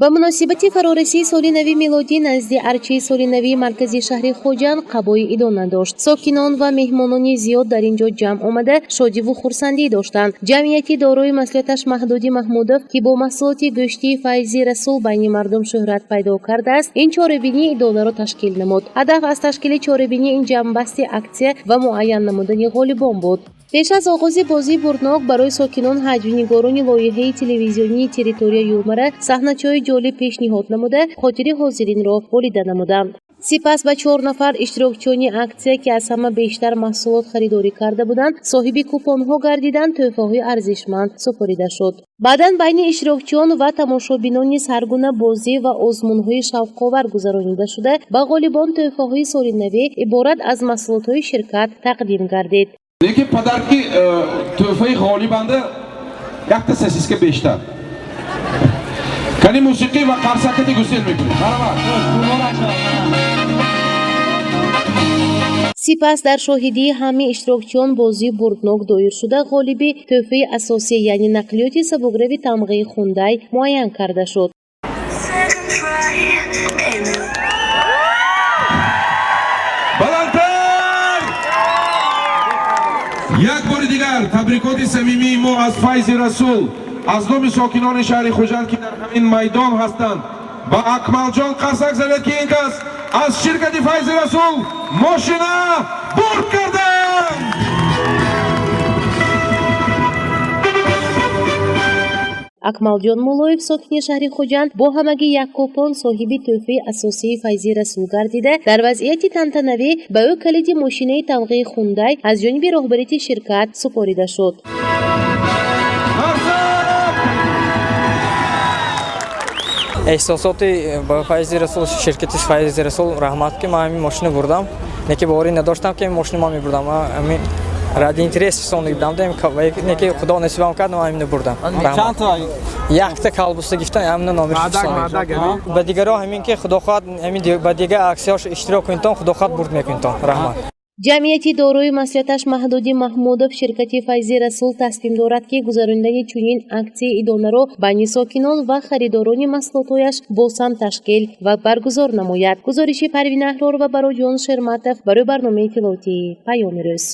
ба муносибати фарорасии соли нави милодӣ назди арчаи соли навии маркази шаҳри Хоҷанд қабои идона дошт. Сокинон ва меҳмонони зиёд дар ин ҷо ҷамъ омада шодиву хурсандӣ доштанд. Ҷамъияти дорои маслиҳаташ Маҳдуди Маҳмудов, ки бо маҳсулоти гӯшти Файзи Расул байни мардум шӯҳрат пайдо кардааст, ин чорабинии идонаро ташкил намуд. Ҳадаф аз ташкили чорабинии ин ҷамъбасти аксия ва муайян намудани ғолибон буд. пеш аз оғози бозии бурднок барои сокинон ҳаҷвинигорони лоиҳаи телевизионии территория Юрмара саҳначаҳои ҷолиб пешниҳод намуда, хотири ҳозиринро болида намуданд. Сипас ба 4 нафар иштирокчиёни аксия, ки аз ҳама бештар маҳсулот харидорӣ карда буданд, соҳиби купонҳо гардидан, тӯҳфаҳои арзишманд супорида шуд. баъдан байни иштирокчиён ва тамошобинон низ ҳар гуна бозӣ ва озмунҳои шавқовар гузаронида шуда, ба ғолибон тӯҳфаҳои солинавӣ иборат аз маҳсулотҳои ширкат тақдим гардид. Lekin padarki to'fai g'olibanda yakta sasiska beshta. Qani musiqiy va qarsakati go'zal mikrofon. Marhamat. Сипас дар шоҳидии ҳамаи иштирокчиён бозии бурднок доир шуда, ғолиби тӯҳфаи асосӣ, яъне нақлиёти сабукрави тамғаи Хундай муайян карда шуд. یک بار دیگر تبریکات صمیمی ما از فیض رسول از نام ساکنان شهر خوجند که در همین میدان هستند با اکمل جان قسک زدند که این کس از شرکت فیض رسول ماشینا برد کردند. Акмалҷон Муллоев, сокини шаҳри Хоҷанд, бо ҳамагӣ як купон соҳиби тӯҳфаи асосии Файзи Расул гардида, дар вазъияти тантанавӣ ба ӯ калиди мошинаи тамғаи Хундай аз ҷониби роҳбарияти ширкат супорида шуд. احساساتی با فیض رسول شرکت فیض رسول رحمت که من این ماشین بردم نکی باوری نداشتم که این ماشین ما میبردم همین راد اینترس سونی بودم نکی خدا نصیبم کرد من اینو بردم چند تا یک تا کالبوس گفتن همین نامش به دیگرها همین که خدا خواهد همین به دیگر عکساش اشتراک کنید خدا خواهد برد میکنید رحمت. ҷамъияти дорои маслиҳаташ Маҳдуди Маҳмудов ширкати Файзи Расул тасдим дорад, ки гузарондани чунин аксияи идонаро байни сокинон ва харидорони маҳсулотҳояш босам ташкил ва баргузор намояд. гузориши Парвина Аҳророва ва Бароҷон Шерматов барои барномаи иттилоотии Паёми рӯз.